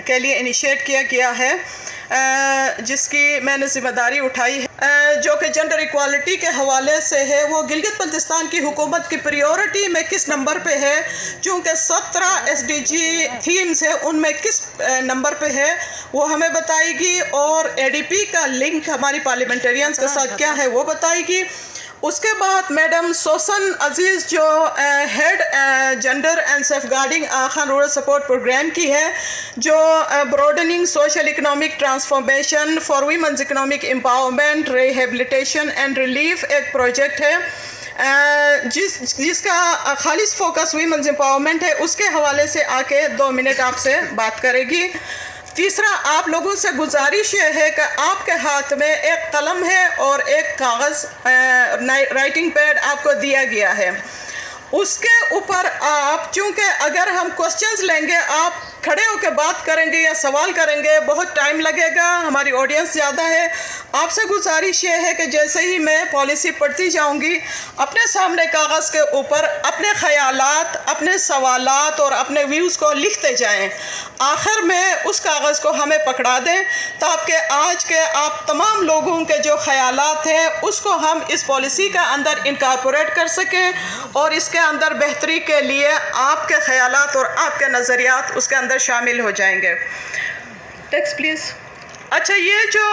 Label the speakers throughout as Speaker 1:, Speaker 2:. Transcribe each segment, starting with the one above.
Speaker 1: کے لیے انیشیٹ کیا گیا ہے، جس کی میں نے ذمہ داری اٹھائی ہے، جو کہ جنڈر ایکوالٹی کے حوالے سے ہے۔ وہ گلگت بلتستان کی حکومت کی پریورٹی میں کس نمبر پہ ہے، چونکہ 17 SDG تھیمز ہیں، ان میں کس نمبر پہ ہے وہ ہمیں بتائے گی، اور ADP کا لنک ہماری پارلیمنٹرینز کے ساتھ کیا ہے وہ بتائے گی۔ اس کے بعد میڈم سوسن عزیز جو head gender and safeguarding Khan rural support programme کی ہے، جو broadening social economic transformation for women's economic empowerment rehabilitation and relief ایک پروجیکٹ ہے، جس کا خالص فوکس ویمنز امپاورمنٹ ہے، اس کے حوالے سے آ کے 2 منٹ آپ سے بات کرے گی۔ تیسرا، آپ لوگوں سے گزارش یہ ہے کہ آپ کے ہاتھ میں ایک قلم ہے اور ایک کاغذ رائٹنگ پیڈ آپ کو دیا گیا ہے، اس کے اوپر آپ، چونکہ اگر ہم کوسچنز لیں گے، آپ کھڑے ہو کے بات کریں گے یا سوال کریں گے، بہت ٹائم لگے گا، ہماری آڈینس زیادہ ہے۔ آپ سے گزارش یہ ہے کہ جیسے ہی میں پالیسی پڑھتی جاؤں گی، اپنے سامنے کاغذ کے اوپر اپنے خیالات، اپنے سوالات اور اپنے ویوز کو لکھتے جائیں۔ آخر میں اس کاغذ کو ہمیں پکڑا دیں، تاکہ آج کے آپ تمام لوگوں کے جو خیالات ہیں اس کو ہم اس پالیسی کا اندر انکارپوریٹ کر سکیں، اور اس کے اندر بہتری کے لیے آپ کے خیالات اور آپ کے نظریات اس کے اندر شامل ہو جائیں گے۔ Text please. اچھا، یہ جو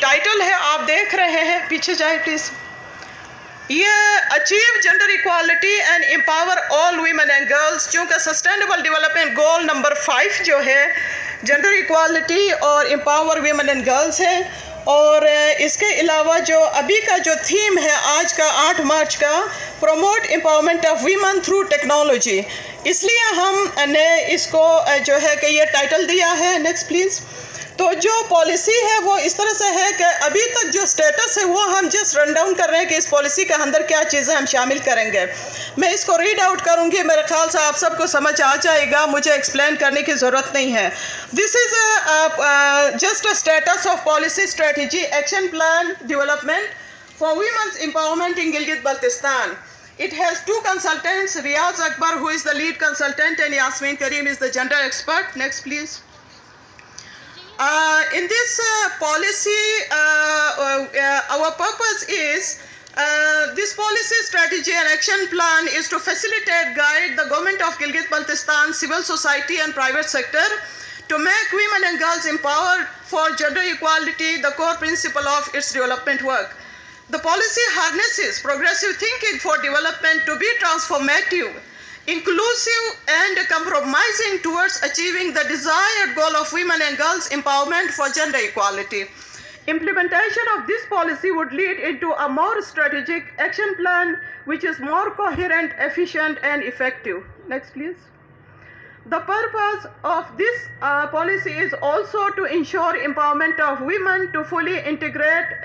Speaker 1: ٹائٹل ہے آپ دیکھ رہے ہیں، پیچھے جائیں پلیز، یہ achieve gender equality and empower all women and girls, چونکہ سسٹینیبل ڈیولپمنٹ گول نمبر 5 جو ہے جنڈر ایکوالٹی اور امپاور ویمن اینڈ گرلز ہے، اور اس کے علاوہ جو ابھی کا جو تھیم ہے آج کا 8 مارچ کا، promote empowerment of women through technology, اس لیے ہم نے اس کو جو ہے کہ یہ ٹائٹل دیا ہے۔ Next please. تو جو پالیسی ہے وہ اس طرح سے ہے کہ ابھی تک جو سٹیٹس ہے وہ ہم جسٹ رن ڈاؤن کر رہے ہیں کہ اس پالیسی کے اندر کیا چیزیں ہم شامل کریں گے۔ میں اس کو ریڈ آؤٹ کروں گی، میرے خیال سے آپ سب کو سمجھ آ جائے گا، مجھے ایکسپلین کرنے کی ضرورت نہیں ہے۔ This is just a status of policy strategy action plan development for women's empowerment in Gilgit Baltistan. It has 2 consultants, Riaz Akbar, who is the lead consultant, and Yasmin Karim is the gender expert. Next, please. In this policy, our purpose is, this policy strategy and action plan is to facilitate, guide the government of Gilgit Baltistan, civil society and private sector to make women and girls empowered for gender equality, the core principle of its development work. The policy harnesses progressive thinking for development to be transformative, inclusive and compromising towards achieving the desired goal of women and girls empowerment for gender equality. Implementation of this policy would lead into a more strategic action plan which is more coherent, efficient and effective. Next, please. The purpose of this policy is also to ensure empowerment of women to fully integrate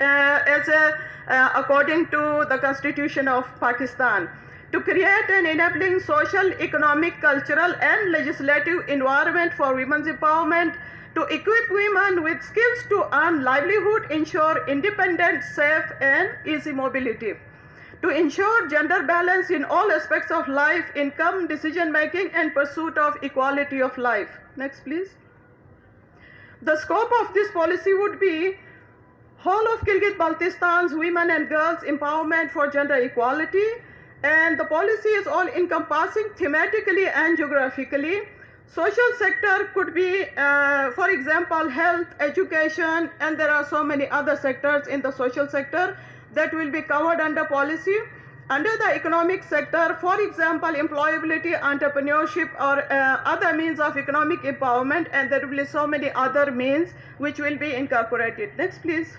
Speaker 1: according to the Constitution of Pakistan, to create an enabling social, economic, cultural and legislative environment for women's empowerment, to equip women with skills to earn livelihood, ensure independent, safe and easy mobility, to ensure gender balance in all aspects of life, income, decision making and pursuit of equality of life. Next, please. The scope of this policy would be whole of Gilgit Baltistan's women and girls empowerment for gender equality, and the policy is all encompassing thematically and geographically. Social sector could be, for example, health, education, and there are so many other sectors in the social sector that will be covered under policy. Under the economic sector, for example, employability, entrepreneurship, or other means of economic empowerment, and there will be so many other means which will be incorporated. Next, please.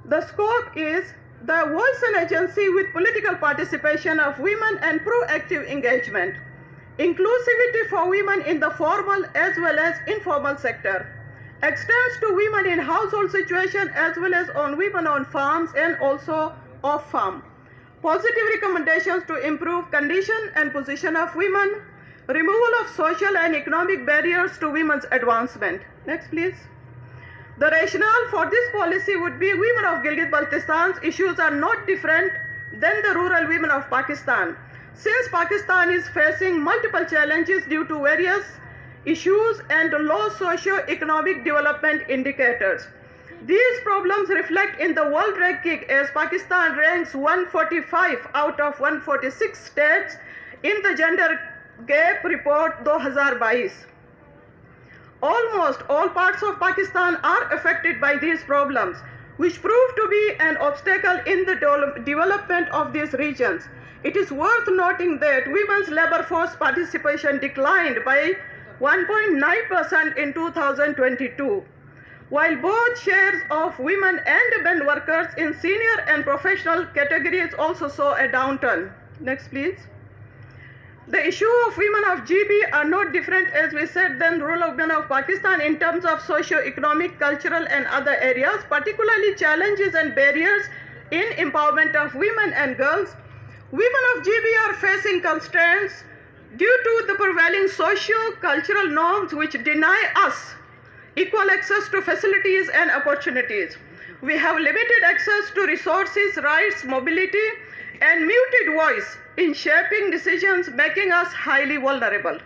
Speaker 1: The scope is the voice and agency with political participation of women and proactive engagement, inclusivity for women in the formal as well as informal sector, extends to women in household situation as well as on women on farms and also off farm. Positive recommendations to improve condition and position of women, removal of social and economic barriers to women's advancement. Next, please. The rationale for this policy would be women of Gilgit Baltistan's issues are not different than the rural women of Pakistan. Since Pakistan is facing multiple challenges due to various issues and low socio-economic development indicators. These problems reflect in the world ranking as Pakistan ranks 145 out of 146 states in the Gender Gap Report 2022. Almost all parts of Pakistan are affected by these problems, which prove to be an obstacle in the development of these regions. It is worth noting that women's labor force participation declined by 1.9% in 2022, while both shares of women and men workers in senior and professional categories also saw a downturn. Next, please. The issue of women of GB are not different, as we said, than rural women of Pakistan in terms of socio-economic, cultural and other areas, particularly challenges and barriers in empowerment of women and girls. Women of GB are facing constraints due to the prevailing socio-cultural norms which deny us equal access to facilities and opportunities. We have limited access to resources, rights, mobility, and muted voice in shaping decisions, making us highly vulnerable.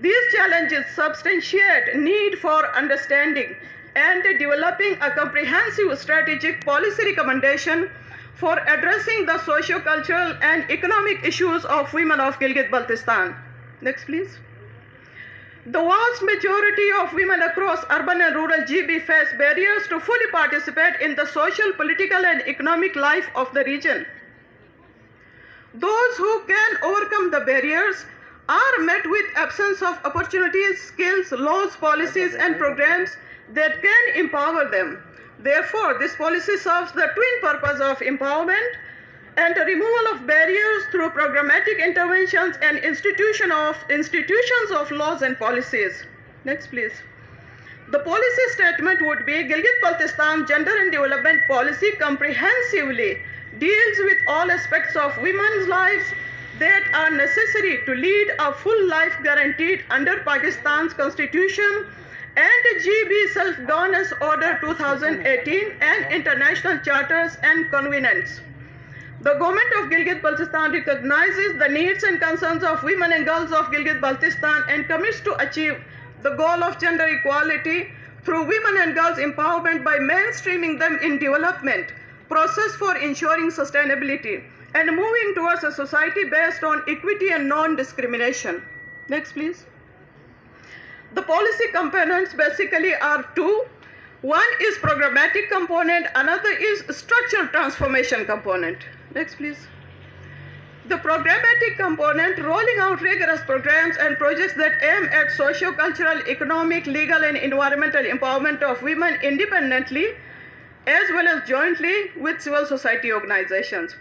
Speaker 1: These challenges substantiate need for understanding and developing a comprehensive strategic policy recommendation for addressing the socio-cultural and economic issues of women of Gilgit-Baltistan. Next, please. The vast majority of women across urban and rural GB face barriers to fully participate in the social, political, and economic life of the region. Those who can overcome the barriers are met with absence of opportunities, skills, laws, policies, and programs that can empower them. Therefore, this policy serves the twin purpose of empowerment and removal of barriers through programmatic interventions and institutions of laws and policies. Next, please. The policy statement would be Gilgit-Baltistan Gender and Development Policy comprehensively deals with all aspects of women's lives that are necessary to lead a full life guaranteed under Pakistan's Constitution and GB Self-Governance Order 2018 and international charters and covenants. The government of Gilgit-Baltistan recognizes the needs and concerns of women and girls of Gilgit-Baltistan and commits to achieve the goal of gender equality through women and girls empowerment by mainstreaming them in development process for ensuring sustainability and moving towards a society based on equity and non-discrimination. Next, please. The policy components basically are two. One is programmatic component, another is structural transformation component. Next, please. The programmatic component, rolling out rigorous programs and projects that aim at socio-cultural, economic, legal, and environmental empowerment of women independently as well as jointly with civil society organizations.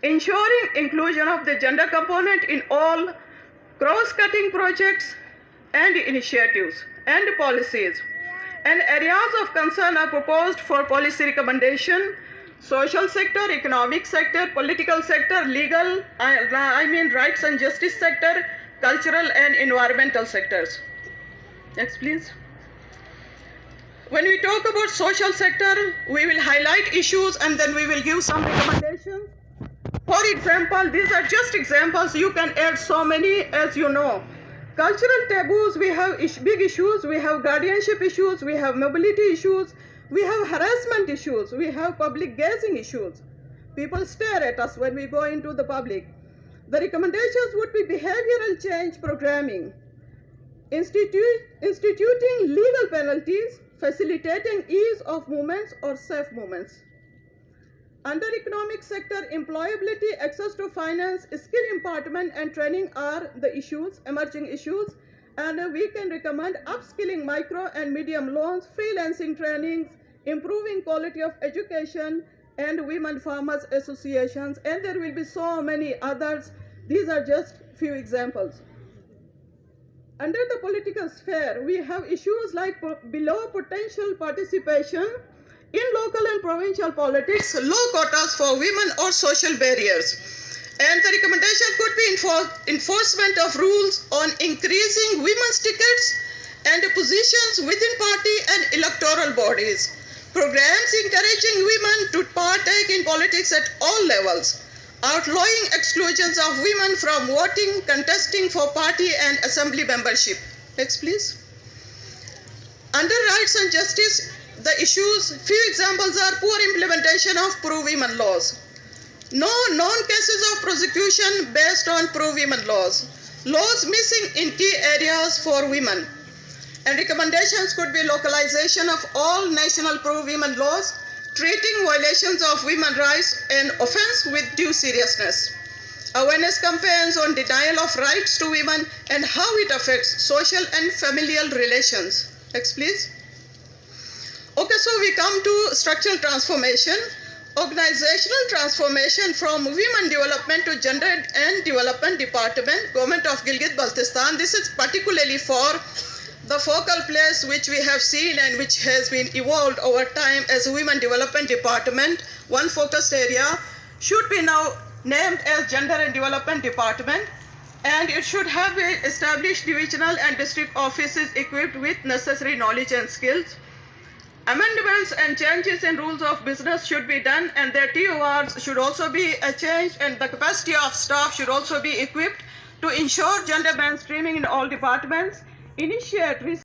Speaker 1: Ensuring inclusion of the gender component in all cross-cutting projects and initiatives and policies. And areas of concern are proposed for policy recommendation: social sector, economic sector, political sector, legal, rights and justice sector, cultural and environmental sectors. Next, please. When we talk about social sector, we will highlight issues and then we will give some recommendations. For example, these are just examples. You can add so many as you know. Cultural taboos, we have big issues, we have guardianship issues, we have mobility issues, we have harassment issues, we have public gazing issues. People stare at us when we go into the public. The recommendations would be behavioral change programming, instituting legal penalties, facilitating ease of movements or safe movements. Under economic sector, employability, access to finance, skill impartment and training are the issues, emerging issues, and we can recommend upskilling micro and medium loans, freelancing trainings, improving quality of education, and women farmers associations, and there will be so many others. These are just few examples. Under the political sphere, we have issues like below potential participation in local and provincial politics, low quotas for women or social barriers. And the recommendation could be enforcement of rules on increasing women's tickets and positions within party and electoral bodies. Programs encouraging women to partake in politics at all levels. outlawing exclusions of women from voting, contesting for party and assembly membership. Next, please. Under rights and justice, the issues, few examples are poor implementation of pro-women laws. No known cases of prosecution based on pro-women laws. Laws missing in key areas for women. And recommendations could be localization of all national pro-women laws, treating violations of women's rights and offense with due seriousness. Awareness campaigns on denial of rights to women and how it affects social and familial relations. Next, please. Okay, so we come to structural transformation. Organizational transformation from Women Development to Gender and Development Department, Government of Gilgit, Baltistan. This is particularly for the focal place which we have seen and which has been evolved over time as a Women Development Department. One focused area should be now named as Gender and Development Department, and it should have established divisional and district offices equipped with necessary knowledge and skills. Amendments and changes in rules of business should be done, and their TORs should also be changed, and the capacity of staff should also be equipped to ensure gender mainstreaming in all departments. Initiate